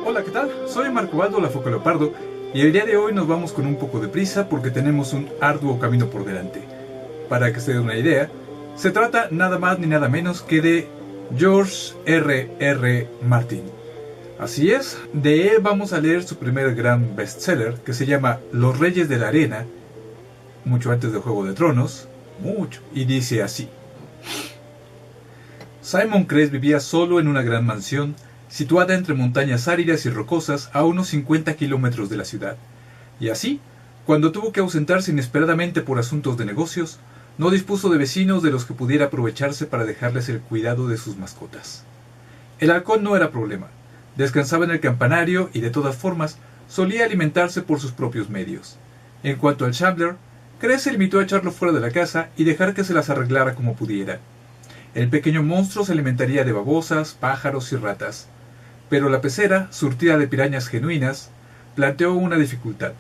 Hola, ¿qué tal? Soy Marco Baldo Lafoco Leopardo y el día de hoy nos vamos con un poco de prisa porque tenemos un arduo camino por delante. Para que se den una idea, se trata nada más ni nada menos que de George R. Martin. Así es, de él vamos a leer su primer gran bestseller que se llama Los Reyes de la Arena, mucho antes de Juego de Tronos, y dice así. Simon Crest vivía solo en una gran mansión situada entre montañas áridas y rocosas a unos 50 kilómetros de la ciudad. Y así, cuando tuvo que ausentarse inesperadamente por asuntos de negocios, no dispuso de vecinos de los que pudiera aprovecharse para dejarles el cuidado de sus mascotas. El halcón no era problema. Descansaba en el campanario y, de todas formas, solía alimentarse por sus propios medios. En cuanto al Shambler, Crest se limitó a echarlo fuera de la casa y dejar que se las arreglara como pudiera. El pequeño monstruo se alimentaría de babosas, pájaros y ratas. Pero la pecera, surtida de pirañas genuinas, planteó una dificultad.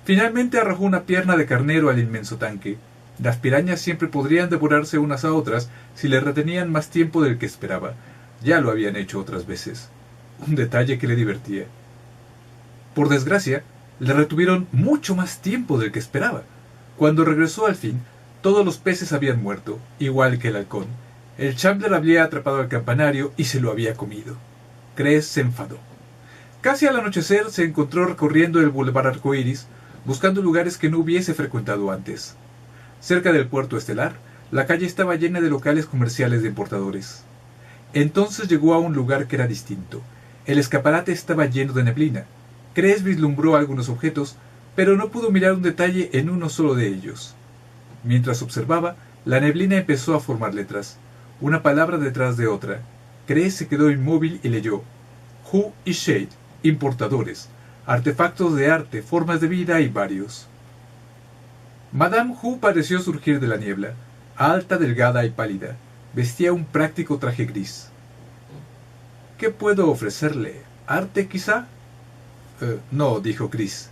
Finalmente arrojó una pierna de carnero al inmenso tanque. Las pirañas siempre podrían devorarse unas a otras si le retenían más tiempo del que esperaba. Ya lo habían hecho otras veces. Un detalle que le divertía. Por desgracia, le retuvieron mucho más tiempo del que esperaba. Cuando regresó al fin, todos los peces habían muerto, igual que el halcón. El Shambler había atrapado al campanario y se lo había comido. Crest se enfadó. Casi al anochecer se encontró recorriendo el Boulevard Arcoíris, buscando lugares que no hubiese frecuentado antes. Cerca del puerto estelar, la calle estaba llena de locales comerciales de importadores. Entonces llegó a un lugar que era distinto. El escaparate estaba lleno de neblina. Crest vislumbró algunos objetos, pero no pudo mirar un detalle en uno solo de ellos. Mientras observaba, la neblina empezó a formar letras, una palabra detrás de otra. Crest se quedó inmóvil y leyó: Hu y Shade, importadores, artefactos de arte, formas de vida y varios. Madame Hu pareció surgir de la niebla, alta, delgada y pálida. Vestía un práctico traje gris. ¿Qué puedo ofrecerle? ¿Arte, quizá? No, dijo Crest.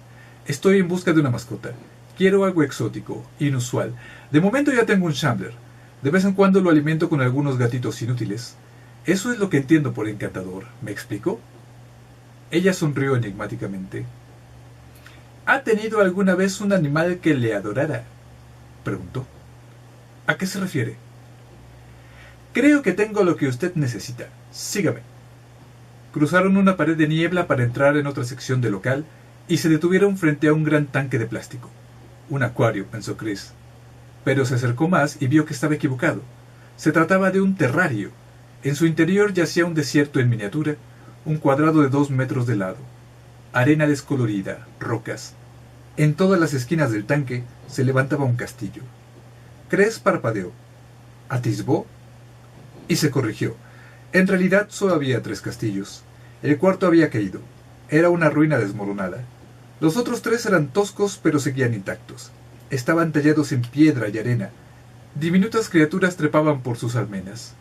Estoy en busca de una mascota. Quiero algo exótico, inusual. De momento ya tengo un Shambler. De vez en cuando lo alimento con algunos gatitos inútiles. Eso es lo que entiendo por encantador. ¿Me explico? Ella sonrió enigmáticamente. ¿Ha tenido alguna vez un animal que le adorara?, preguntó. ¿A qué se refiere? Creo que tengo lo que usted necesita. Sígame. Cruzaron una pared de niebla para entrar en otra sección del local y se detuvieron frente a un gran tanque de plástico. Un acuario, pensó Crest. Pero se acercó más y vio que estaba equivocado. Se trataba de un terrario. En su interior yacía un desierto en miniatura, un cuadrado de 2 metros de lado. Arena descolorida, rocas. En todas las esquinas del tanque se levantaba un castillo. Crest parpadeó, atisbó y se corrigió. En realidad solo había 3 castillos. El cuarto había caído. Era una ruina desmoronada. Los otros 3 eran toscos pero seguían intactos. Estaban tallados en piedra y arena. Diminutas criaturas trepaban por sus almenas.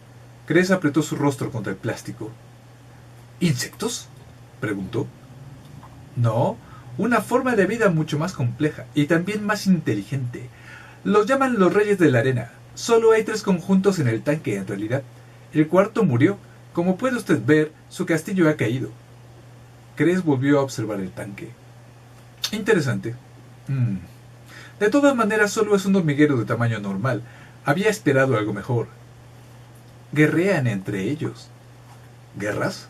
Crest apretó su rostro contra el plástico. ¿Insectos?, preguntó. No, una forma de vida mucho más compleja y también más inteligente. Los llaman los Reyes de la Arena. Solo hay 3 conjuntos en el tanque en realidad. El cuarto murió. Como puede usted ver, su castillo ha caído. Crest volvió a observar el tanque. Interesante. De todas maneras, solo es un hormiguero de tamaño normal. Había esperado algo mejor. Guerrean entre ellos. ¿Guerras?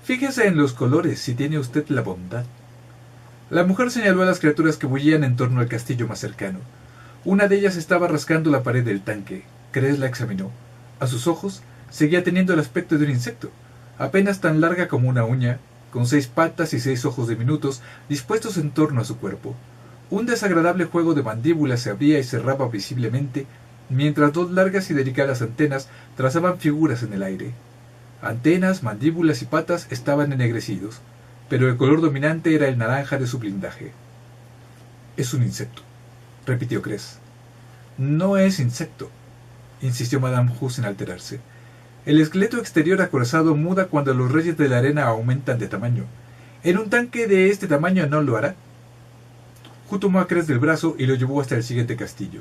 Fíjese en los colores, si tiene usted la bondad. La mujer señaló a las criaturas que bullían en torno al castillo más cercano. Una de ellas estaba rascando la pared del tanque. Crest la examinó. A sus ojos, seguía teniendo el aspecto de un insecto, apenas tan larga como una uña, con 6 patas y 6 ojos diminutos dispuestos en torno a su cuerpo. Un desagradable juego de mandíbulas se abría y cerraba visiblemente, mientras 2 largas y delicadas antenas trazaban figuras en el aire. Antenas, mandíbulas y patas estaban ennegrecidos, pero el color dominante era el naranja de su blindaje. «Es un insecto», repitió Crest. «No es insecto», insistió Madame Hu sin alterarse. «El esqueleto exterior acorazado muda cuando los Reyes de la Arena aumentan de tamaño. En un tanque de este tamaño no lo hará». Hu tomó a Crest del brazo y lo llevó hasta el siguiente castillo.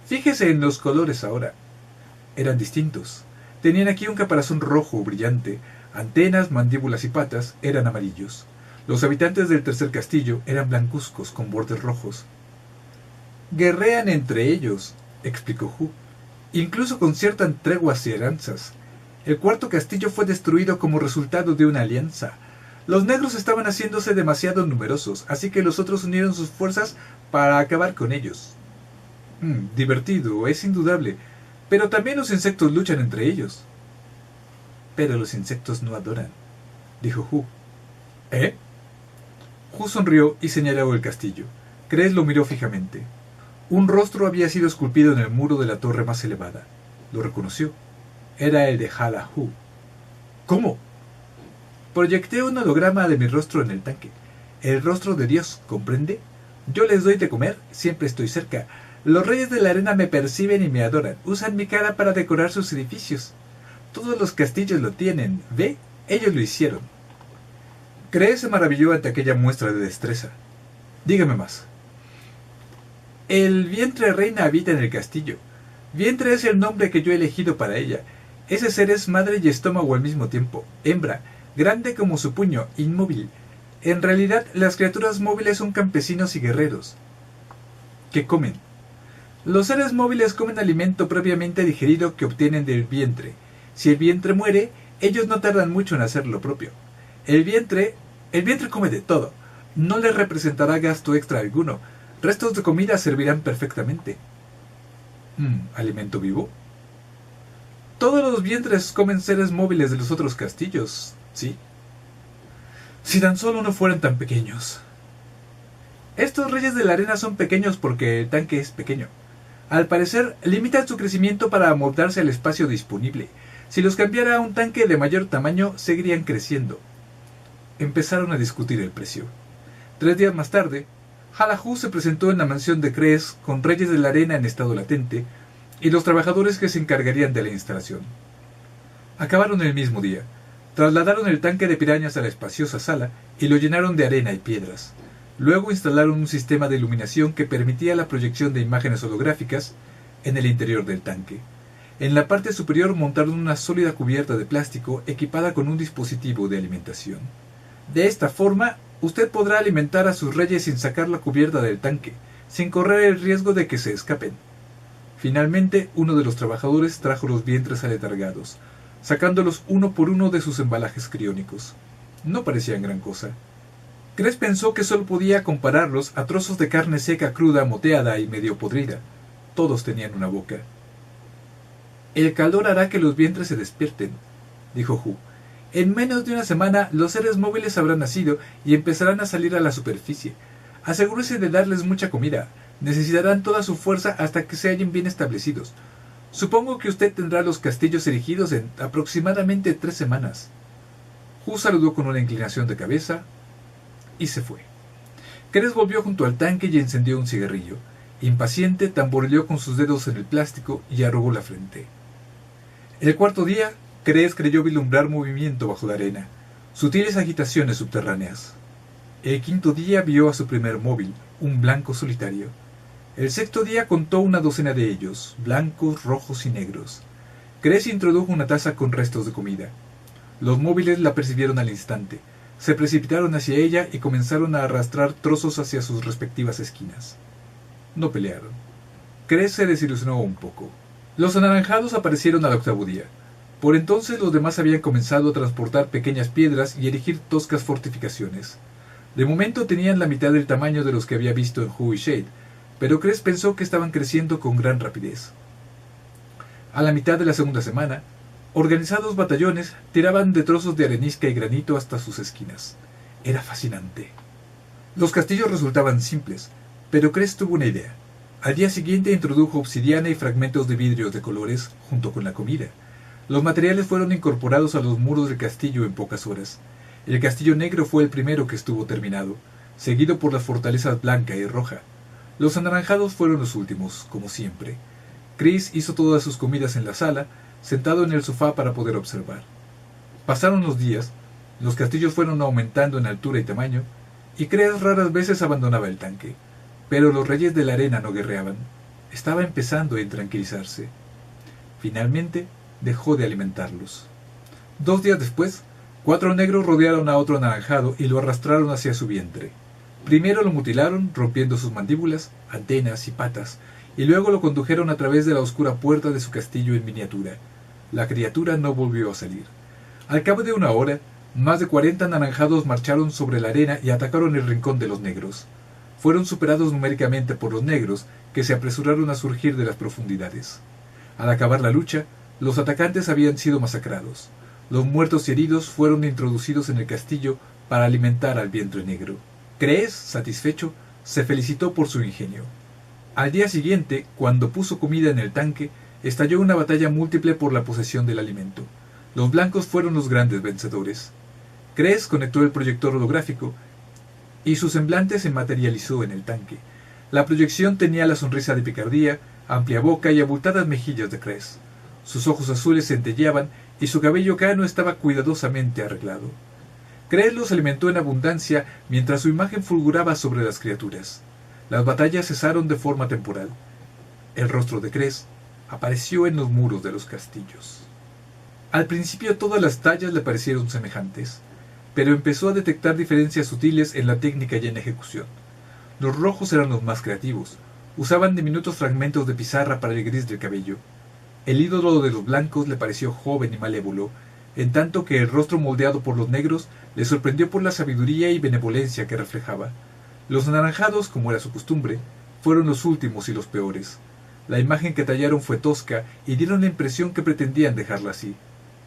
«Fíjese en los colores ahora». Eran distintos. Tenían aquí un caparazón rojo brillante, Antenas, mandíbulas y patas eran amarillos. Los habitantes del tercer castillo eran blancuzcos con bordes rojos. Guerrean entre ellos, explicó Hu. Incluso conciertan treguas y alianzas. El cuarto castillo fue destruido como resultado de una alianza. Los negros estaban haciéndose demasiado numerosos, así que los otros unieron sus fuerzas para acabar con ellos. Divertido, es indudable, pero también los insectos luchan entre ellos. Pero los insectos no adoran, dijo Hu. ¿Eh? Hu sonrió y señaló el castillo. Cres lo miró fijamente. Un rostro había sido esculpido en el muro de la torre más elevada. Lo reconoció. Era el de Hala Hu. ¿Cómo? Proyecté un holograma de mi rostro en el tanque. El rostro de Dios, ¿comprende? Yo les doy de comer, siempre estoy cerca. Los reyes de la arena me perciben y me adoran. Usan mi cara para decorar sus edificios. Todos los castillos lo tienen. ¿Ve? Ellos lo hicieron. Cres se maravilló ante aquella muestra de destreza. Dígame más. El vientre reina habita en el castillo. Vientre es el nombre que yo he elegido para ella. Ese ser es madre y estómago al mismo tiempo. Hembra, grande como su puño, inmóvil. En realidad, las criaturas móviles son campesinos y guerreros. ¿Qué comen? Los seres móviles comen alimento previamente digerido que obtienen del vientre. Si el vientre muere, ellos no tardan mucho en hacer lo propio. El vientre come de todo. No les representará gasto extra alguno. Restos de comida servirán perfectamente. ¿Alimento vivo? Todos los vientres comen seres móviles de los otros castillos, ¿sí? Si tan solo no fueran tan pequeños. Estos reyes de la arena son pequeños porque el tanque es pequeño. Al parecer, limitan su crecimiento para amoldarse al espacio disponible. Si los cambiara a un tanque de mayor tamaño, seguirían creciendo. Empezaron a discutir el precio. 3 días más tarde, Hala Hu se presentó en la mansión de Cres con reyes de la arena en estado latente y los trabajadores que se encargarían de la instalación. Acabaron el mismo día. Trasladaron el tanque de pirañas a la espaciosa sala y lo llenaron de arena y piedras. Luego instalaron un sistema de iluminación que permitía la proyección de imágenes holográficas en el interior del tanque. En la parte superior montaron una sólida cubierta de plástico equipada con un dispositivo de alimentación. De esta forma, usted podrá alimentar a sus reyes sin sacar la cubierta del tanque, sin correr el riesgo de que se escapen. Finalmente, uno de los trabajadores trajo los vientres aletargados, sacándolos uno por uno de sus embalajes criónicos. No parecían gran cosa. Cres pensó que solo podía compararlos a trozos de carne seca, cruda, moteada y medio podrida. Todos tenían una boca. El calor hará que los vientres se despierten, dijo Hu. En menos de una semana los seres móviles habrán nacido y empezarán a salir a la superficie. Asegúrese de darles mucha comida. Necesitarán toda su fuerza hasta que se hallen bien establecidos. Supongo que usted tendrá los castillos erigidos en aproximadamente 3 semanas. Hu saludó con una inclinación de cabeza y se fue. Cres volvió junto al tanque y encendió un cigarrillo. Impaciente, tamboreó con sus dedos en el plástico y arrugó la frente. El cuarto día, Cres creyó vislumbrar movimiento bajo la arena, sutiles agitaciones subterráneas. El quinto día vio a su primer móvil, un blanco solitario. El sexto día contó una docena de ellos, blancos, rojos y negros. Cres introdujo una taza con restos de comida. Los móviles la percibieron al instante. Se precipitaron hacia ella y comenzaron a arrastrar trozos hacia sus respectivas esquinas. No pelearon. Cres se desilusionó un poco. Los anaranjados aparecieron al octavo día. Por entonces los demás habían comenzado a transportar pequeñas piedras y erigir toscas fortificaciones. De momento tenían la mitad del tamaño de los que había visto en Hu y Shade, pero Cres pensó que estaban creciendo con gran rapidez. A la mitad de la segunda semana, organizados batallones tiraban de trozos de arenisca y granito hasta sus esquinas. Era fascinante. Los castillos resultaban simples, pero Cres tuvo una idea. Al día siguiente introdujo obsidiana y fragmentos de vidrios de colores junto con la comida. Los materiales fueron incorporados a los muros del castillo en pocas horas. El castillo negro fue el primero que estuvo terminado, seguido por las fortalezas blanca y roja. Los anaranjados fueron los últimos, como siempre. Cres hizo todas sus comidas en la sala, sentado en el sofá para poder observar. Pasaron los días, los castillos fueron aumentando en altura y tamaño, y Cres raras veces abandonaba el tanque. Pero los reyes de la arena no guerreaban. Estaba empezando a intranquilizarse. Finalmente, dejó de alimentarlos. 2 días después, 4 negros rodearon a otro anaranjado y lo arrastraron hacia su vientre. Primero lo mutilaron, rompiendo sus mandíbulas, antenas y patas, y luego lo condujeron a través de la oscura puerta de su castillo en miniatura. La criatura no volvió a salir. Al cabo de una hora, más de 40 anaranjados marcharon sobre la arena y atacaron el rincón de los negros. Fueron superados numéricamente por los negros, que se apresuraron a surgir de las profundidades. Al acabar la lucha, los atacantes habían sido masacrados. Los muertos y heridos fueron introducidos en el castillo para alimentar al vientre negro. Krees, satisfecho, se felicitó por su ingenio. Al día siguiente, cuando puso comida en el tanque, estalló una batalla múltiple por la posesión del alimento. Los blancos fueron los grandes vencedores. Krees conectó el proyector holográfico y su semblante se materializó en el tanque. La proyección tenía la sonrisa de picardía, amplia boca y abultadas mejillas de Krees. Sus ojos azules centelleaban y su cabello cano estaba cuidadosamente arreglado. Krees los alimentó en abundancia mientras su imagen fulguraba sobre las criaturas. Las batallas cesaron de forma temporal. El rostro de Krees apareció en los muros de los castillos. Al principio todas las tallas le parecieron semejantes, pero empezó a detectar diferencias sutiles en la técnica y en ejecución. Los rojos eran los más creativos, usaban diminutos fragmentos de pizarra para el gris del cabello. El ídolo de los blancos le pareció joven y malévolo, en tanto que el rostro moldeado por los negros le sorprendió por la sabiduría y benevolencia que reflejaba. Los anaranjados, como era su costumbre, fueron los últimos y los peores. La imagen que tallaron fue tosca y dieron la impresión que pretendían dejarla así.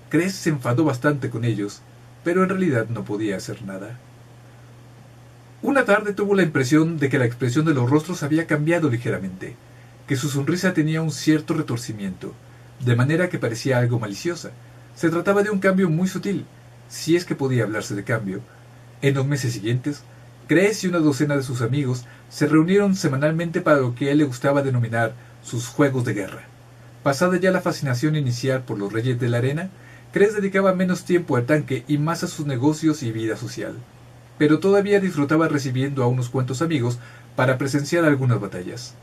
Krees se enfadó bastante con ellos, pero en realidad no podía hacer nada. Una tarde tuvo la impresión de que la expresión de los rostros había cambiado ligeramente, que su sonrisa tenía un cierto retorcimiento, de manera que parecía algo maliciosa. Se trataba de un cambio muy sutil, si es que podía hablarse de cambio. En los meses siguientes, Krees y una docena de sus amigos se reunieron semanalmente para lo que a él le gustaba denominar sus juegos de guerra. Pasada ya la fascinación inicial por los reyes de la arena, Krees dedicaba menos tiempo al tanque y más a sus negocios y vida social. Pero todavía disfrutaba recibiendo a unos cuantos amigos para presenciar algunas batallas.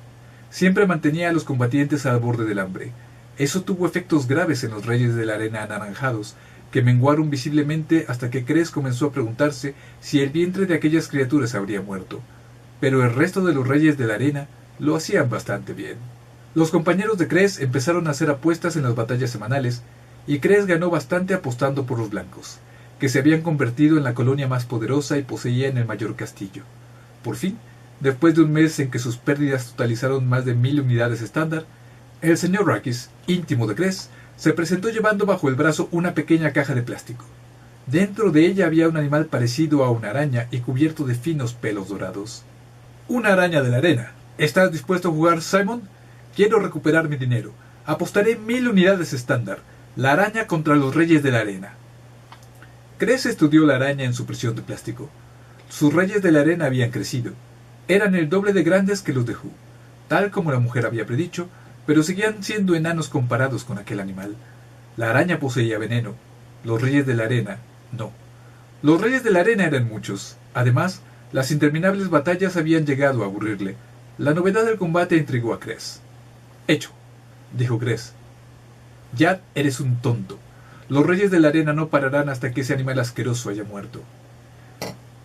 Siempre mantenía a los combatientes al borde del hambre. Eso tuvo efectos graves en los reyes de la arena anaranjados, que menguaron visiblemente hasta que Krees comenzó a preguntarse si el vientre de aquellas criaturas habría muerto. Pero el resto de los reyes de la arena lo hacían bastante bien. Los compañeros de Krees empezaron a hacer apuestas en las batallas semanales, y Krees ganó bastante apostando por los blancos, que se habían convertido en la colonia más poderosa y poseían el mayor castillo. Por fin, después de un mes en que sus pérdidas totalizaron más de 1000 unidades estándar, el señor Rakis, íntimo de Krees, se presentó llevando bajo el brazo una pequeña caja de plástico. Dentro de ella había un animal parecido a una araña y cubierto de finos pelos dorados. «Una araña de la arena. ¿Estás dispuesto a jugar, Simon? Quiero recuperar mi dinero. Apostaré 1000 unidades estándar. La araña contra los reyes de la arena». Krees estudió la araña en su prisión de plástico. Sus reyes de la arena habían crecido. Eran el doble de grandes que los de Hu, tal como la mujer había predicho, pero seguían siendo enanos comparados con aquel animal. La araña poseía veneno. Los reyes de la arena, no. Los reyes de la arena eran muchos. Además, las interminables batallas habían llegado a aburrirle. La novedad del combate intrigó a Krees. «Hecho», dijo Krees. «Ya eres un tonto. Los reyes de la arena no pararán hasta que ese animal asqueroso haya muerto».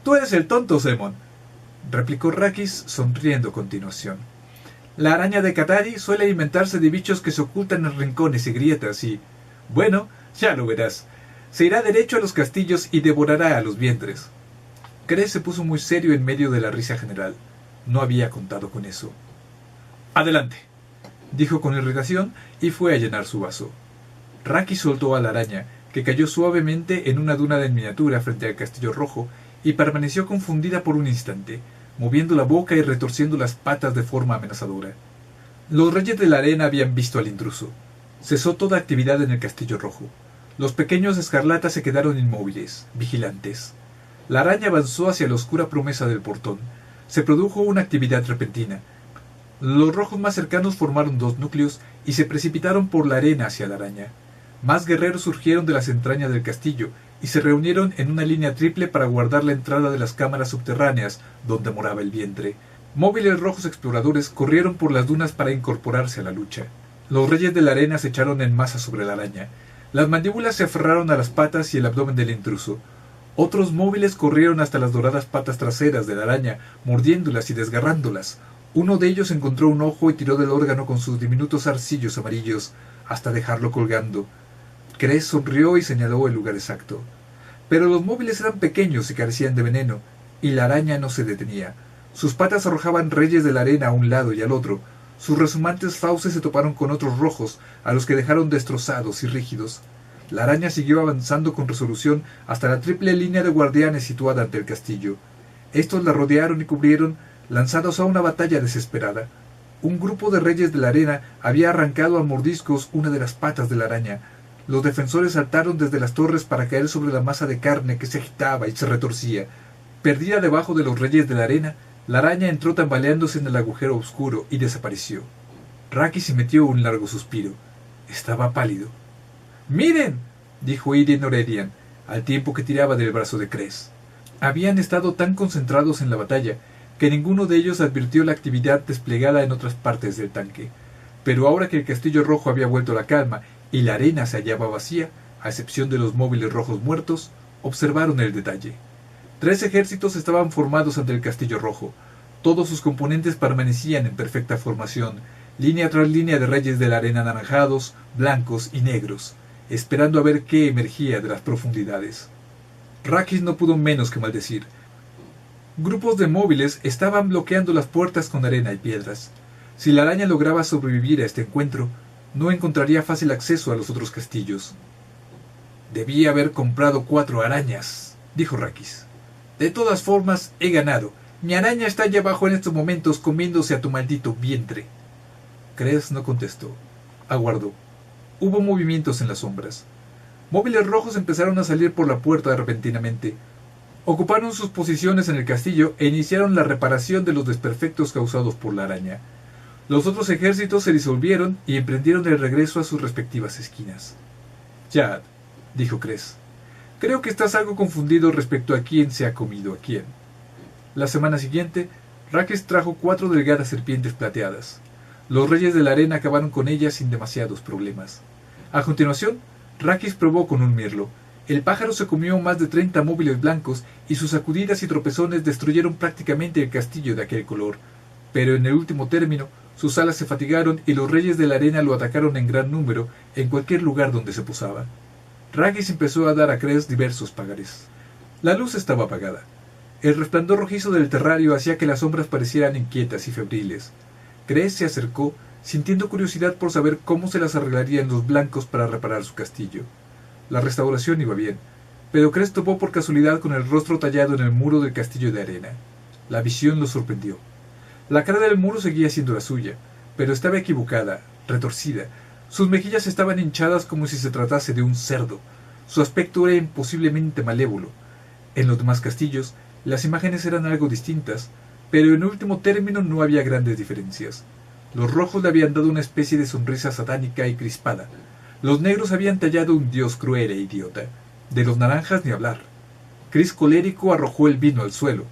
«Tú eres el tonto, Simon», replicó Rakis sonriendo a continuación. «La araña de Katari suele alimentarse de bichos que se ocultan en rincones y grietas y... bueno, ya lo verás. Se irá derecho a los castillos y devorará a los vientres». Krees se puso muy serio en medio de la risa general. No había contado con eso. «Adelante», dijo con irritación y fue a llenar su vaso. Rakis soltó a la araña, que cayó suavemente en una duna de miniatura frente al castillo rojo y permaneció confundida por un instante, moviendo la boca y retorciendo las patas de forma amenazadora. Los reyes de la arena habían visto al intruso. Cesó toda actividad en el castillo rojo. Los pequeños escarlatas se quedaron inmóviles, vigilantes. La araña avanzó hacia la oscura promesa del portón. Se produjo una actividad repentina. Los rojos más cercanos formaron 2 núcleos y se precipitaron por la arena hacia la araña. Más guerreros surgieron de las entrañas del castillo y se reunieron en una línea triple para guardar la entrada de las cámaras subterráneas donde moraba el vientre. Móviles rojos exploradores corrieron por las dunas para incorporarse a la lucha. Los reyes de la arena se echaron en masa sobre la araña. Las mandíbulas se aferraron a las patas y el abdomen del intruso. Otros móviles corrieron hasta las doradas patas traseras de la araña, mordiéndolas y desgarrándolas. Uno de ellos encontró un ojo y tiró del órgano con sus diminutos zarcillos amarillos, hasta dejarlo colgando. Cres sonrió y señaló el lugar exacto. Pero los móviles eran pequeños y carecían de veneno, y la araña no se detenía. Sus patas arrojaban reyes de la arena a un lado y al otro. Sus resumantes fauces se toparon con otros rojos, a los que dejaron destrozados y rígidos. La araña siguió avanzando con resolución hasta la triple línea de guardianes situada ante el castillo. Estos la rodearon y cubrieron, lanzados a una batalla desesperada. Un grupo de reyes de la arena había arrancado a mordiscos una de las patas de la araña. Los defensores saltaron desde las torres para caer sobre la masa de carne que se agitaba y se retorcía. Perdida debajo de los reyes de la arena, la araña entró tambaleándose en el agujero oscuro y desapareció. Rakis metió un largo suspiro. Estaba pálido. —¡Miren! —dijo Irien Oredian, al tiempo que tiraba del brazo de Cres. Habían estado tan concentrados en la batalla que ninguno de ellos advirtió la actividad desplegada en otras partes del tanque. Pero ahora que el castillo rojo había vuelto a la calma y la arena se hallaba vacía, a excepción de los móviles rojos muertos, observaron el detalle. 3 ejércitos estaban formados ante el castillo rojo. Todos sus componentes permanecían en perfecta formación, línea tras línea de reyes de la arena anaranjados, blancos y negros, esperando a ver qué emergía de las profundidades. Rakis no pudo menos que maldecir. Grupos de móviles estaban bloqueando las puertas con arena y piedras. Si la araña lograba sobrevivir a este encuentro, no encontraría fácil acceso a los otros castillos. —Debí haber comprado 4 arañas —dijo Rakis—. De todas formas, he ganado. Mi araña está allá abajo en estos momentos comiéndose a tu maldito vientre. Cres no contestó. Aguardó. Hubo movimientos en las sombras. Móviles rojos empezaron a salir por la puerta repentinamente. Ocuparon sus posiciones en el castillo e iniciaron la reparación de los desperfectos causados por la araña. Los otros ejércitos se disolvieron y emprendieron el regreso a sus respectivas esquinas. —Yad —dijo Cres—, creo que estás algo confundido respecto a quién se ha comido a quién. La semana siguiente, Rakis trajo 4 delgadas serpientes plateadas. Los reyes de la arena acabaron con ellas sin demasiados problemas. A continuación, Rakis probó con un mirlo. El pájaro se comió más de 30 móviles blancos y sus sacudidas y tropezones destruyeron prácticamente el castillo de aquel color. Pero en el último término, sus alas se fatigaron y los reyes de la arena lo atacaron en gran número en cualquier lugar donde se posaba. Rakis empezó a dar a Cres diversos pagares. La luz estaba apagada. El resplandor rojizo del terrario hacía que las sombras parecieran inquietas y febriles. Cres se acercó, sintiendo curiosidad por saber cómo se las arreglarían los blancos para reparar su castillo. La restauración iba bien, pero Cres topó por casualidad con el rostro tallado en el muro del castillo de arena. La visión lo sorprendió. La cara del muro seguía siendo la suya, pero estaba equivocada, retorcida. Sus mejillas estaban hinchadas como si se tratase de un cerdo. Su aspecto era imposiblemente malévolo. En los demás castillos, las imágenes eran algo distintas, pero en último término no había grandes diferencias. Los rojos le habían dado una especie de sonrisa satánica y crispada. Los negros habían tallado un dios cruel e idiota. De los naranjas ni hablar. Cris colérico arrojó el vino al suelo.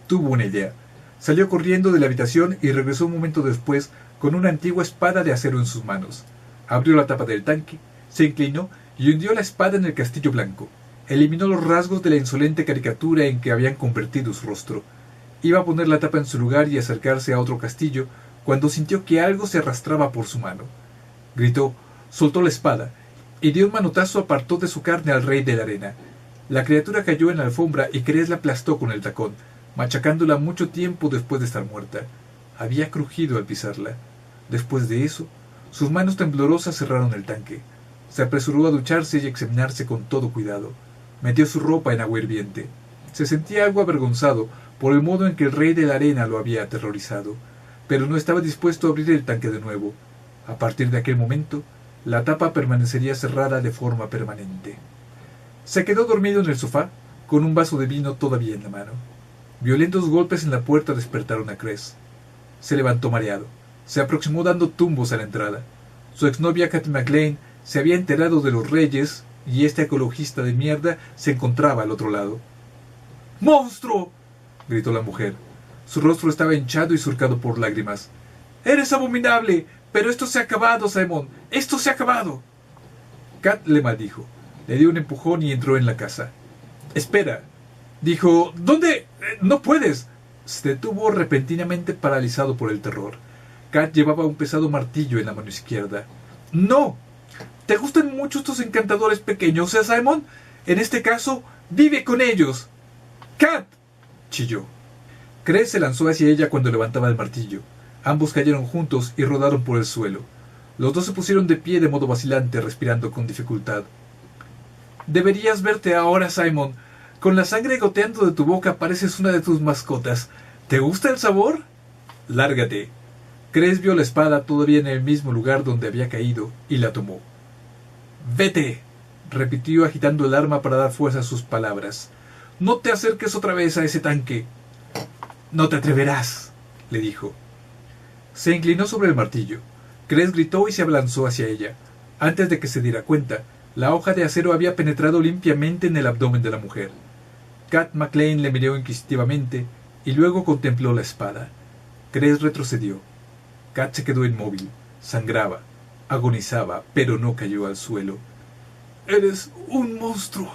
Tuvo una idea. Salió corriendo de la habitación y regresó un momento después con una antigua espada de acero en sus manos. Abrió la tapa del tanque, se inclinó y hundió la espada en el castillo blanco. Eliminó los rasgos de la insolente caricatura en que habían convertido su rostro. Iba a poner la tapa en su lugar y acercarse a otro castillo cuando sintió que algo se arrastraba por su mano. Gritó, soltó la espada y de un manotazo apartó de su carne al rey de la arena. La criatura cayó en la alfombra y Cres la aplastó con el tacón, machacándola mucho tiempo después de estar muerta. Había crujido al pisarla. Después de eso, sus manos temblorosas cerraron el tanque. Se apresuró a ducharse y examinarse con todo cuidado. Metió su ropa en agua hirviente. Se sentía algo avergonzado por el modo en que el rey de la arena lo había aterrorizado, pero no estaba dispuesto a abrir el tanque de nuevo. A partir de aquel momento, la tapa permanecería cerrada de forma permanente. Se quedó dormido en el sofá, con un vaso de vino todavía en la mano. Violentos golpes en la puerta despertaron a Cres. Se levantó mareado. Se aproximó dando tumbos a la entrada. Su exnovia Kathy McLean se había enterado de los reyes y este ecologista de mierda se encontraba al otro lado. ¡Monstruo!, gritó la mujer. Su rostro estaba hinchado y surcado por lágrimas. ¡Eres abominable! ¡Pero esto se ha acabado, Simon! ¡Esto se ha acabado! Kat le maldijo, le dio un empujón y entró en la casa. «Espera», dijo. «¿Dónde? No puedes». Se detuvo repentinamente paralizado por el terror. Kat llevaba un pesado martillo en la mano izquierda. «¡No! ¿Te gustan mucho estos encantadores pequeños, Simon? En este caso, vive con ellos». «¡Kat!», chilló. Chris se lanzó hacia ella cuando levantaba el martillo. Ambos cayeron juntos y rodaron por el suelo. Los dos se pusieron de pie de modo vacilante, respirando con dificultad. «Deberías verte ahora, Simon. Con la sangre goteando de tu boca pareces una de tus mascotas. ¿Te gusta el sabor?». «Lárgate». Chris vio la espada todavía en el mismo lugar donde había caído y la tomó. «Vete», repitió agitando el arma para dar fuerza a sus palabras. «No te acerques otra vez a ese tanque». «No te atreverás», le dijo. Se inclinó sobre el martillo. Chris gritó y se abalanzó hacia ella. Antes de que se diera cuenta, la hoja de acero había penetrado limpiamente en el abdomen de la mujer. Kat McLean le miró inquisitivamente y luego contempló la espada. Chris retrocedió. Kat se quedó inmóvil, sangraba, agonizaba, pero no cayó al suelo. «Eres un monstruo»,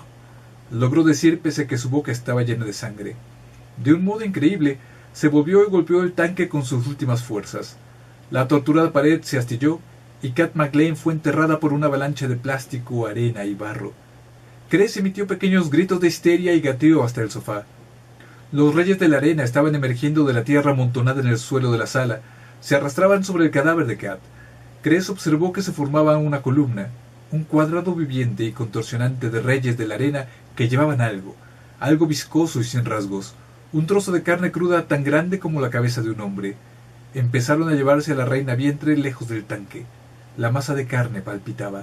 logró decir pese a que su boca estaba llena de sangre. De un modo increíble, se volvió y golpeó el tanque con sus últimas fuerzas. La torturada pared se astilló y Kat McLean fue enterrada por una avalancha de plástico, arena y barro. Chris emitió pequeños gritos de histeria y gateó hasta el sofá. Los reyes de la arena estaban emergiendo de la tierra amontonada en el suelo de la sala. Se arrastraban sobre el cadáver de Kat. Chris observó que se formaba una columna, un cuadrado viviente y contorsionante de reyes de la arena que llevaban algo viscoso y sin rasgos, un trozo de carne cruda tan grande como la cabeza de un hombre. Empezaron a llevarse a la reina vientre lejos del tanque. La masa de carne palpitaba.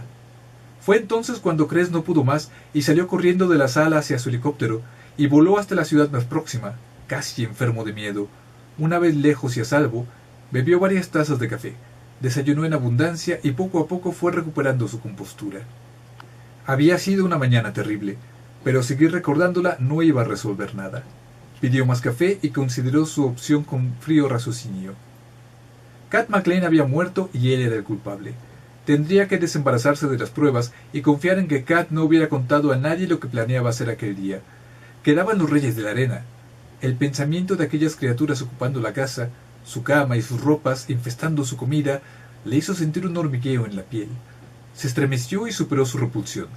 Fue entonces cuando Chris no pudo más y salió corriendo de la sala hacia su helicóptero y voló hasta la ciudad más próxima, casi enfermo de miedo. Una vez lejos y a salvo, bebió varias tazas de café, desayunó en abundancia y poco a poco fue recuperando su compostura. Había sido una mañana terrible, pero seguir recordándola no iba a resolver nada. Pidió más café y consideró su opción con frío raciocinio. Kat McLean había muerto y él era el culpable. Tendría que desembarazarse de las pruebas y confiar en que Kat no hubiera contado a nadie lo que planeaba hacer aquel día. Quedaban los reyes de la arena. El pensamiento de aquellas criaturas ocupando la casa, su cama y sus ropas, infestando su comida, le hizo sentir un hormigueo en la piel. Se estremeció y superó su repulsión.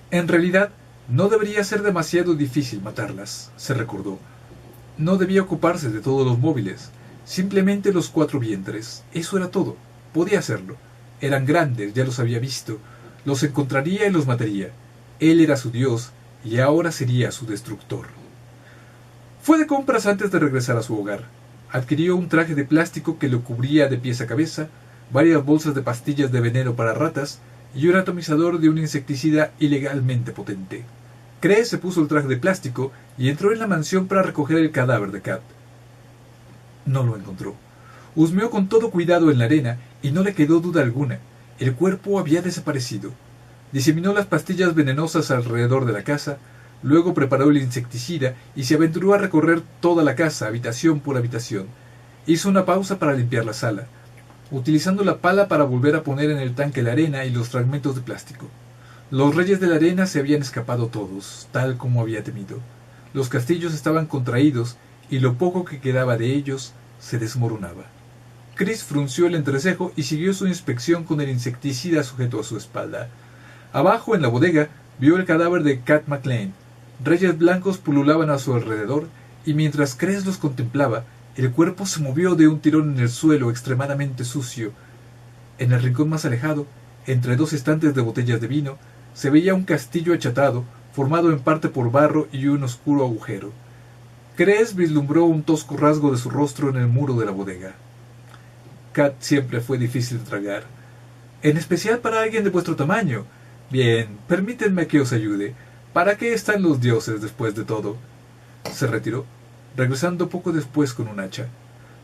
En realidad, no debería ser demasiado difícil matarlas, se recordó. No debía ocuparse de todos los móviles, simplemente los 4 vientres. Eso era todo. Podía hacerlo. Eran grandes, ya los había visto. Los encontraría y los mataría. Él era su dios y ahora sería su destructor. Fue de compras antes de regresar a su hogar. Adquirió un traje de plástico que lo cubría de pies a cabeza, varias bolsas de pastillas de veneno para ratas y un atomizador de un insecticida ilegalmente potente. Chris se puso el traje de plástico y entró en la mansión para recoger el cadáver de Kat. No lo encontró. Husmeó con todo cuidado en la arena y no le quedó duda alguna. El cuerpo había desaparecido. Diseminó las pastillas venenosas alrededor de la casa, luego preparó el insecticida y se aventuró a recorrer toda la casa, habitación por habitación. Hizo una pausa para limpiar la sala, utilizando la pala para volver a poner en el tanque la arena y los fragmentos de plástico. Los reyes de la arena se habían escapado todos, tal como había temido. Los castillos estaban contraídos y lo poco que quedaba de ellos se desmoronaba. Chris frunció el entrecejo y siguió su inspección con el insecticida sujeto a su espalda. Abajo, en la bodega, vio el cadáver de Kat McLean. Reyes blancos pululaban a su alrededor, y mientras Chris los contemplaba, el cuerpo se movió de un tirón en el suelo extremadamente sucio. En el rincón más alejado, entre 2 estantes de botellas de vino, se veía un castillo achatado, formado en parte por barro y un oscuro agujero. Chris vislumbró un tosco rasgo de su rostro en el muro de la bodega. Kat siempre fue difícil de tragar, en especial para alguien de vuestro tamaño. Bien, permítanme que os ayude. ¿Para qué están los dioses después de todo? Se retiró, regresando poco después con un hacha.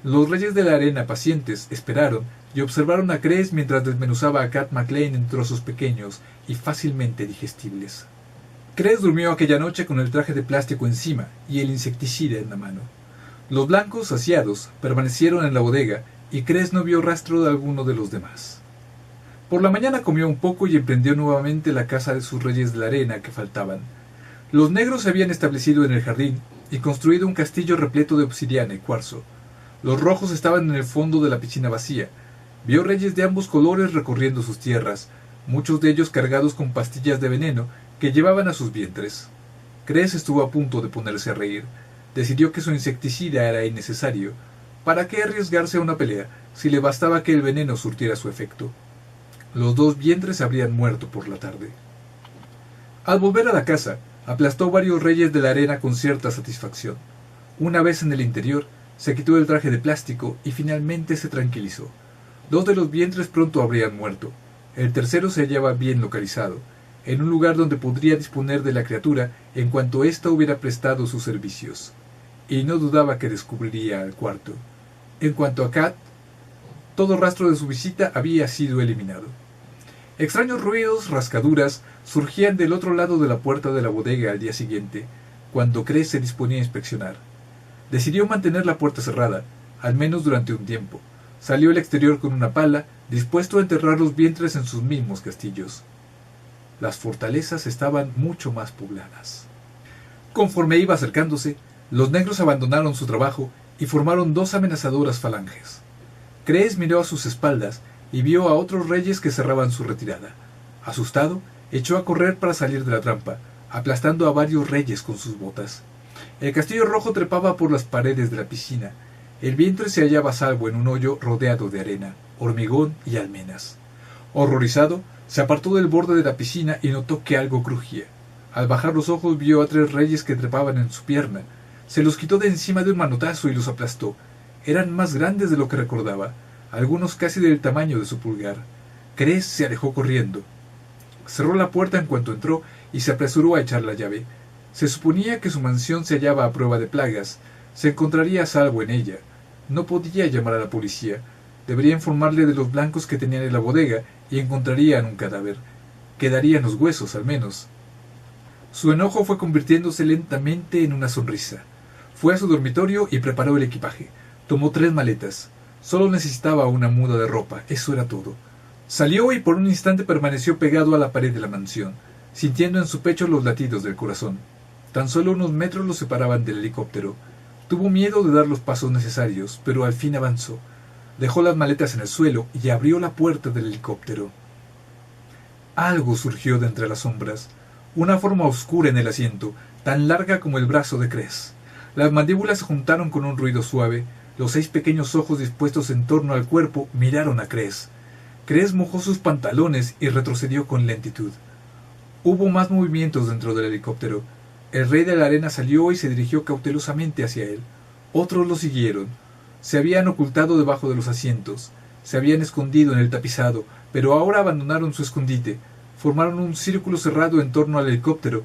Los reyes de la arena, pacientes, esperaron y observaron a Chris mientras desmenuzaba a Kat McLean en trozos pequeños y fácilmente digestibles. Chris durmió aquella noche con el traje de plástico encima y el insecticida en la mano. Los blancos, saciados, permanecieron en la bodega y Chris no vio rastro de alguno de los demás. Por la mañana comió un poco y emprendió nuevamente la caza de sus reyes de la arena que faltaban. Los negros se habían establecido en el jardín y construido un castillo repleto de obsidiana y cuarzo. Los rojos estaban en el fondo de la piscina vacía. Vio reyes de ambos colores recorriendo sus tierras, muchos de ellos cargados con pastillas de veneno que llevaban a sus vientres. Cres estuvo a punto de ponerse a reír. Decidió que su insecticida era innecesario. ¿Para qué arriesgarse a una pelea si le bastaba que el veneno surtiera su efecto? Los dos vientres habrían muerto por la tarde. Al volver a la casa, aplastó varios reyes de la arena con cierta satisfacción. Una vez en el interior, se quitó el traje de plástico y finalmente se tranquilizó. Dos de los vientres pronto habrían muerto. El tercero se hallaba bien localizado, en un lugar donde podría disponer de la criatura en cuanto ésta hubiera prestado sus servicios. Y no dudaba que descubriría al cuarto. En cuanto a Kat, todo rastro de su visita había sido eliminado. Extraños ruidos, rascaduras, surgían del otro lado de la puerta de la bodega al día siguiente, cuando Cres se disponía a inspeccionar. Decidió mantener la puerta cerrada, al menos durante un tiempo. Salió al exterior con una pala, dispuesto a enterrar los vientres en sus mismos castillos. Las fortalezas estaban mucho más pobladas. Conforme iba acercándose, los negros abandonaron su trabajo y formaron dos amenazadoras falanges. Cres miró a sus espaldas y vio a otros reyes que cerraban su retirada. Asustado, echó a correr para salir de la trampa, aplastando a varios reyes con sus botas. El castillo rojo trepaba por las paredes de la piscina. El vientre se hallaba a salvo en un hoyo rodeado de arena, hormigón y almenas. Horrorizado, se apartó del borde de la piscina y notó que algo crujía. Al bajar los ojos vio a tres reyes que trepaban en su pierna. Se los quitó de encima de un manotazo y los aplastó. Eran más grandes de lo que recordaba, algunos casi del tamaño de su pulgar. Cres se alejó corriendo. Cerró la puerta en cuanto entró y se apresuró a echar la llave. Se suponía que su mansión se hallaba a prueba de plagas. Se encontraría a salvo en ella. No podía llamar a la policía. Debería informarle de los blancos que tenían en la bodega y encontrarían un cadáver. Quedarían los huesos, al menos. Su enojo fue convirtiéndose lentamente en una sonrisa. Fue a su dormitorio y preparó el equipaje. Tomó 3 maletas. Solo necesitaba una muda de ropa, eso era todo. Salió y por un instante permaneció pegado a la pared de la mansión, sintiendo en su pecho los latidos del corazón. Tan solo unos metros lo separaban del helicóptero. Tuvo miedo de dar los pasos necesarios, pero al fin avanzó. Dejó las maletas en el suelo y abrió la puerta del helicóptero. Algo surgió de entre las sombras, una forma oscura en el asiento, tan larga como el brazo de Cres. Las mandíbulas se juntaron con un ruido suave. Los 6 pequeños ojos dispuestos en torno al cuerpo miraron a Cres. Cres mojó sus pantalones y retrocedió con lentitud. Hubo más movimientos dentro del helicóptero. El rey de la arena salió y se dirigió cautelosamente hacia él. Otros lo siguieron. Se habían ocultado debajo de los asientos. Se habían escondido en el tapizado, pero ahora abandonaron su escondite. Formaron un círculo cerrado en torno al helicóptero.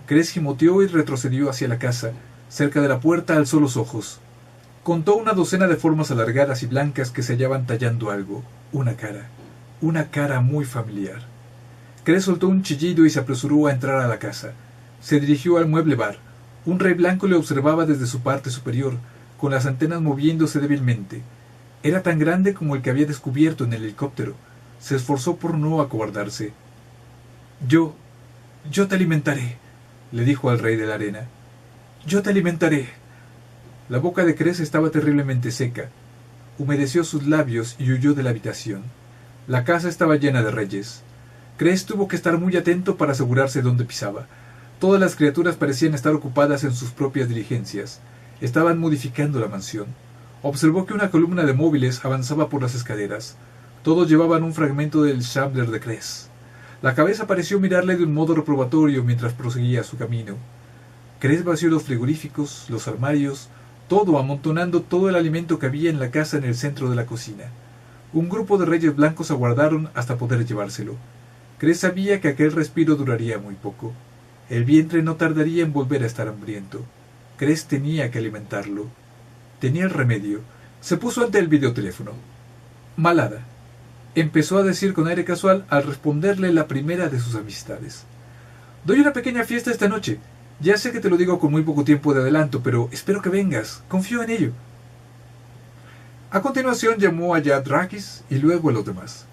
Cres gimoteó y retrocedió hacia la casa. Cerca de la puerta alzó los ojos. Contó una docena de formas alargadas y blancas que se hallaban tallando algo. Una cara muy familiar. Cres soltó un chillido y se apresuró a entrar a la casa. Se dirigió al mueble bar. Un rey blanco le observaba desde su parte superior, con las antenas moviéndose débilmente. Era tan grande como el que había descubierto en el helicóptero. Se esforzó por no acobardarse. Yo te alimentaré, le dijo al rey de la arena. Yo te alimentaré. La boca de Cres estaba terriblemente seca. Humedeció sus labios y huyó de la habitación. La casa estaba llena de reyes. Cres tuvo que estar muy atento para asegurarse dónde pisaba. Todas las criaturas parecían estar ocupadas en sus propias diligencias. Estaban modificando la mansión. Observó que una columna de móviles avanzaba por las escaleras. Todos llevaban un fragmento del Shambler de Cres. La cabeza pareció mirarle de un modo reprobatorio mientras proseguía su camino. Cres vació los frigoríficos, los armarios, todo amontonando todo el alimento que había en la casa en el centro de la cocina. Un grupo de reyes blancos aguardaron hasta poder llevárselo. Cres sabía que aquel respiro duraría muy poco. El vientre no tardaría en volver a estar hambriento. Cres tenía que alimentarlo. Tenía el remedio. Se puso ante el videoteléfono. Malada, empezó a decir con aire casual al responderle la primera de sus amistades. Doy una pequeña fiesta esta noche. Ya sé que te lo digo con muy poco tiempo de adelanto, pero espero que vengas. Confío en ello. A continuación llamó a Yad Rakis y luego a los demás.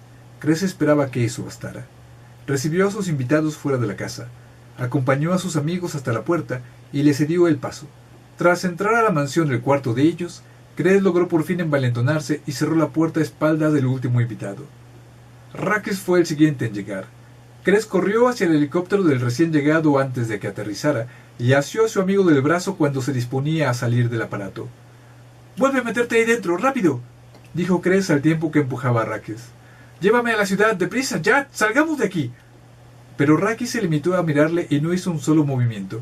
Cres esperaba que eso bastara. Recibió a sus invitados fuera de la casa, acompañó a sus amigos hasta la puerta y les cedió el paso. Tras entrar a la mansión del cuarto de ellos, Cres logró por fin envalentonarse y cerró la puerta a espaldas del último invitado. Raques fue el siguiente en llegar. Cres corrió hacia el helicóptero del recién llegado antes de que aterrizara y asió a su amigo del brazo cuando se disponía a salir del aparato. «¡Vuelve a meterte ahí dentro, rápido!», dijo Cres al tiempo que empujaba a Raques. «¡Llévame a la ciudad, deprisa, ya! ¡Salgamos de aquí!». Pero Raques se limitó a mirarle y no hizo un solo movimiento.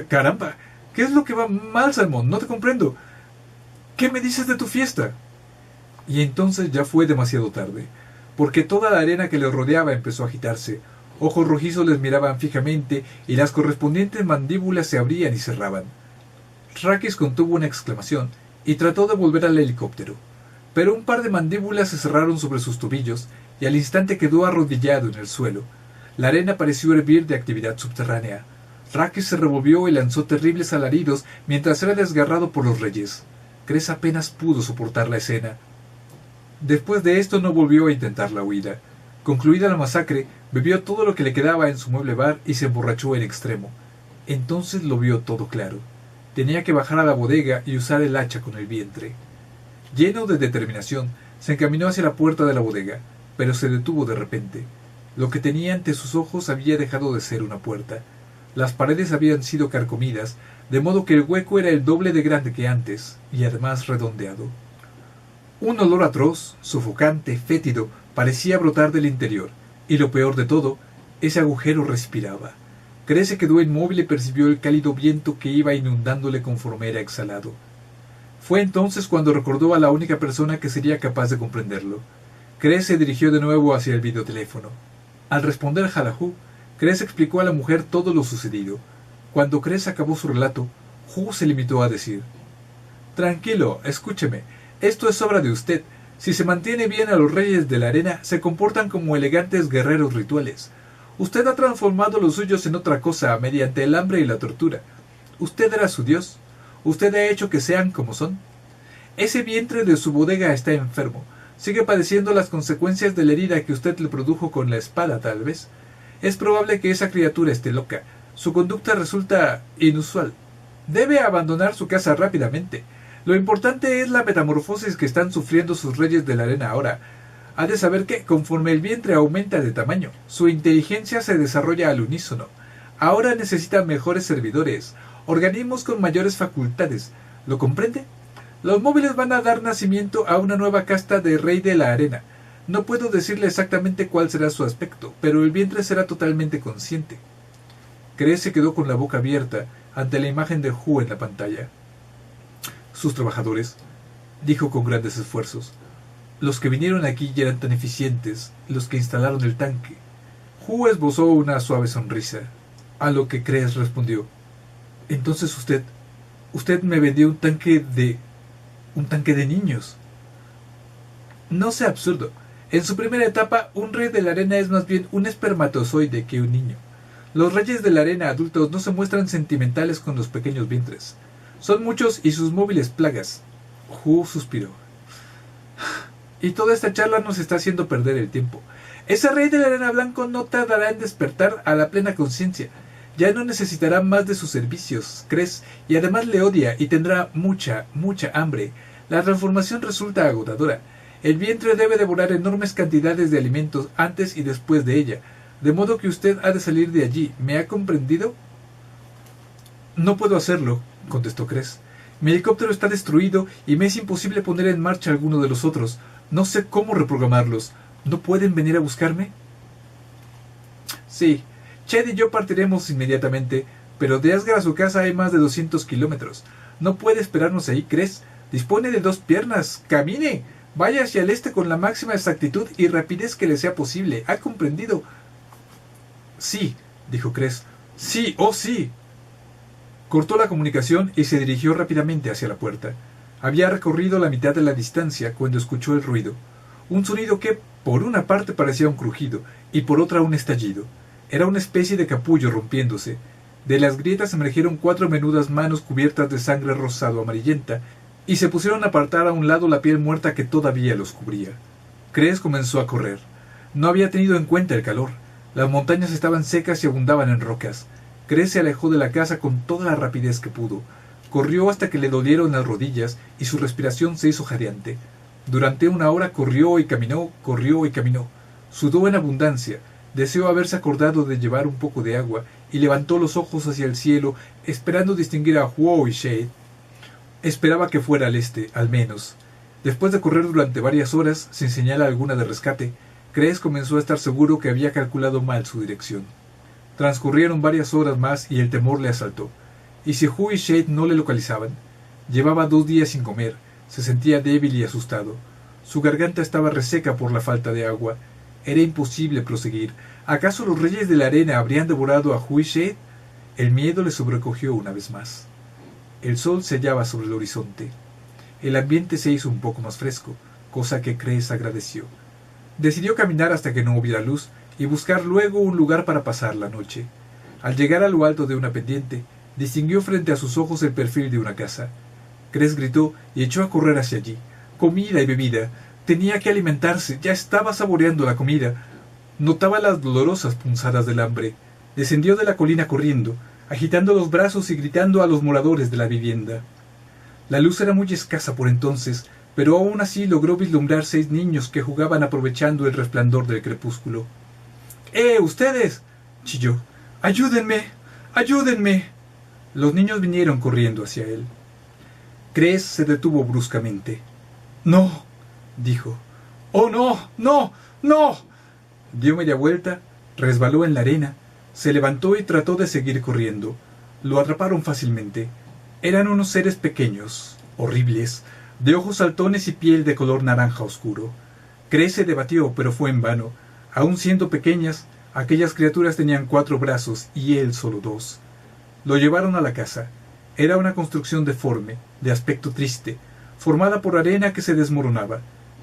«¡Caramba! ¿Qué es lo que va mal, Salmón? No te comprendo. ¿Qué me dices de tu fiesta?». Y entonces ya fue demasiado tarde, porque toda la arena que les rodeaba empezó a agitarse. Ojos rojizos les miraban fijamente y las correspondientes mandíbulas se abrían y cerraban. Raques contuvo una exclamación y trató de volver al helicóptero, pero un par de mandíbulas se cerraron sobre sus tobillos y al instante quedó arrodillado en el suelo. La arena pareció hervir de actividad subterránea. Raques se revolvió y lanzó terribles alaridos mientras era desgarrado por los reyes. Cres apenas pudo soportar la escena. Después de esto no volvió a intentar la huida. Concluida la masacre, bebió todo lo que le quedaba en su mueble bar y se emborrachó en extremo. Entonces lo vio todo claro. Tenía que bajar a la bodega y usar el hacha con el vientre. Lleno de determinación, se encaminó hacia la puerta de la bodega, pero se detuvo de repente. Lo que tenía ante sus ojos había dejado de ser una puerta. Las paredes habían sido carcomidas, de modo que el hueco era el doble de grande que antes, y además redondeado. Un olor atroz, sofocante, fétido, parecía brotar del interior, y lo peor de todo, ese agujero respiraba. Cres se quedó inmóvil y percibió el cálido viento que iba inundándole conforme era exhalado. Fue entonces cuando recordó a la única persona que sería capaz de comprenderlo. Cres se dirigió de nuevo hacia el videoteléfono. Al responder Halahu, Cres explicó a la mujer todo lo sucedido. Cuando Cres acabó su relato, Hu se limitó a decir: «Tranquilo, escúcheme, esto es obra de usted. Si se mantiene bien a los reyes de la arena, se comportan como elegantes guerreros rituales. Usted ha transformado los suyos en otra cosa mediante el hambre y la tortura. Usted era su dios. Usted ha hecho que sean como son. Ese vientre de su bodega está enfermo. Sigue padeciendo las consecuencias de la herida que usted le produjo con la espada, tal vez. Es probable que esa criatura esté loca. Su conducta resulta inusual. Debe abandonar su casa rápidamente. Lo importante es la metamorfosis que están sufriendo sus reyes de la arena ahora. Ha de saber que, conforme el vientre aumenta de tamaño, su inteligencia se desarrolla al unísono. Ahora necesita mejores servidores, organismos con mayores facultades. ¿Lo comprende? Los móviles van a dar nacimiento a una nueva casta de rey de la arena. No puedo decirle exactamente cuál será su aspecto, pero el vientre será totalmente consciente». Cres se quedó con la boca abierta ante la imagen de Hu en la pantalla. «Sus trabajadores», dijo con grandes esfuerzos. «Los que vinieron aquí ya eran tan eficientes, los que instalaron el tanque». Hu esbozó una suave sonrisa, a lo que Cres respondió: «Entonces usted me vendió un tanque de niños». «No sea absurdo. En su primera etapa, un rey de la arena es más bien un espermatozoide que un niño. Los reyes de la arena adultos no se muestran sentimentales con los pequeños vientres. Son muchos y sus móviles plagas». Hu suspiró. «Y toda esta charla nos está haciendo perder el tiempo. Ese rey de la arena blanco no tardará en despertar a la plena conciencia. Ya no necesitará más de sus servicios, Cres, y además le odia y tendrá mucha hambre. La transformación resulta agotadora. El vientre debe devorar enormes cantidades de alimentos antes y después de ella, de modo que usted ha de salir de allí. ¿Me ha comprendido?» «No puedo hacerlo», contestó Cres. «Mi helicóptero está destruido y me es imposible poner en marcha alguno de los otros. No sé cómo reprogramarlos. ¿No pueden venir a buscarme?» «Sí, Ched y yo partiremos inmediatamente, pero de Asgard a su casa hay más de 200 kilómetros. No puede esperarnos ahí, Cres. Dispone de 2 piernas. ¡Camine! Vaya hacia el este con la máxima exactitud y rapidez que le sea posible. ¿Ha comprendido?» «Sí», dijo Cres. «Sí, oh sí». Cortó la comunicación y se dirigió rápidamente hacia la puerta. Había recorrido la mitad de la distancia cuando escuchó el ruido. Un sonido que, por una parte, parecía un crujido y por otra un estallido. Era una especie de capullo rompiéndose. De las grietas emergieron 4 menudas manos cubiertas de sangre rosado amarillenta y se pusieron a apartar a un lado la piel muerta que todavía los cubría. Cres comenzó a correr. No había tenido en cuenta el calor. Las montañas estaban secas y abundaban en rocas. Cres se alejó de la casa con toda la rapidez que pudo. Corrió hasta que le dolieron las rodillas y su respiración se hizo jadeante. Durante una hora corrió y caminó. Sudó en abundancia. Deseó haberse acordado de llevar un poco de agua y levantó los ojos hacia el cielo, esperando distinguir a Huo y Shade. Esperaba que fuera al este, al menos. Después de correr durante varias horas, sin señal alguna de rescate, Cres comenzó a estar seguro que había calculado mal su dirección. Transcurrieron varias horas más y el temor le asaltó. ¿Y si Huo y Shade no le localizaban? Llevaba 2 días sin comer, se sentía débil y asustado. Su garganta estaba reseca por la falta de agua. Era imposible proseguir. ¿Acaso los reyes de la arena habrían devorado a Huo y Shade? El miedo le sobrecogió una vez más. El sol se hallaba sobre el horizonte. El ambiente se hizo un poco más fresco, cosa que Cres agradeció. Decidió caminar hasta que no hubiera luz y buscar luego un lugar para pasar la noche. Al llegar a lo alto de una pendiente, distinguió frente a sus ojos el perfil de una casa. Cres gritó y echó a correr hacia allí. Comida y bebida. Tenía que alimentarse. Ya estaba saboreando la comida. Notaba las dolorosas punzadas del hambre. Descendió de la colina corriendo, agitando los brazos y gritando a los moradores de la vivienda. La luz era muy escasa por entonces, pero aún así logró vislumbrar 6 niños que jugaban aprovechando el resplandor del crepúsculo. ¡Ustedes! Chilló. ¡Ayúdenme! ¡Ayúdenme! Los niños vinieron corriendo hacia él. Cres se detuvo bruscamente. ¡No! dijo. ¡Oh, no! ¡No! ¡No! Dio media vuelta, resbaló en la arena, se levantó y trató de seguir corriendo. Lo atraparon fácilmente. Eran unos seres pequeños, horribles, de ojos saltones y piel de color naranja oscuro. Cres se debatió, pero fue en vano. Aun siendo pequeñas, aquellas criaturas tenían 4 brazos y él solo 2. Lo llevaron a la casa. Era una construcción deforme, de aspecto triste, formada por arena que se desmoronaba,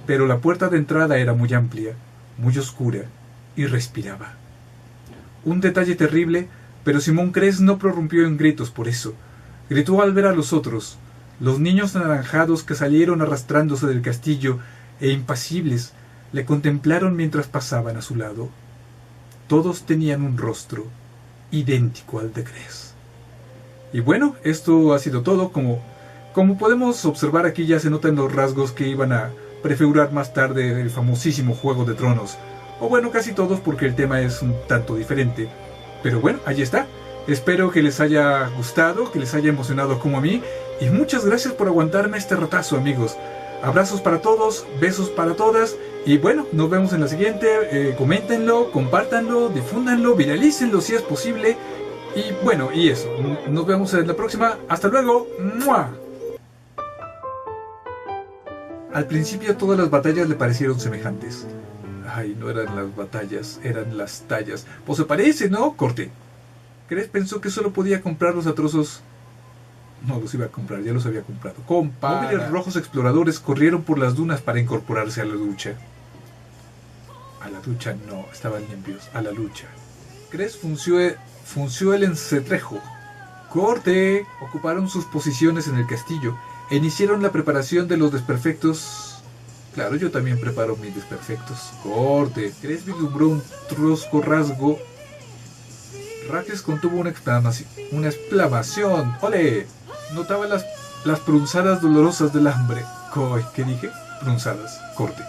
pero la puerta de entrada era muy amplia, muy oscura, y respiraba. Un detalle terrible, pero Simón Cres no prorrumpió en gritos por eso. Gritó al ver a los otros, los niños anaranjados que salieron arrastrándose del castillo e impasibles le contemplaron mientras pasaban a su lado. Todos tenían un rostro idéntico al de Cres. Y bueno, esto ha sido todo. Como podemos observar aquí, ya se notan los rasgos que iban a prefigurar más tarde el famosísimo Juego de Tronos. O bueno, casi todos, porque el tema es un tanto diferente. Pero bueno, allí está. Espero que les haya gustado, que les haya emocionado como a mí. Y muchas gracias por aguantarme este ratazo, amigos. Abrazos para todos, besos para todas. Y bueno, nos vemos en la siguiente. Coméntenlo, compártanlo, difúndanlo, viralícenlo si es posible. Y bueno, y eso. Nos vemos en la próxima. ¡Hasta luego! ¡Mua! Al principio todas las batallas le parecieron semejantes. Ay, no eran las batallas, eran las tallas. Pues se parece, ¿no? Corte. Cres pensó que solo podía comprarlos a trozos. No los iba a comprar, ya los había comprado. Móviles rojos exploradores corrieron por las dunas para incorporarse a la lucha. A la ducha no, estaban limpios. A la lucha. Cres funció el encetrejo. Corte. Ocuparon sus posiciones en el castillo e iniciaron la preparación de los desperfectos. Claro, yo también preparo mis desperfectos. Corte. Cres vislumbró un trosco rasgo. Raques contuvo una exclamación. ¡Ole! Notaba las prunzadas dolorosas del hambre. ¿Qué dije? Prunzadas. Corte.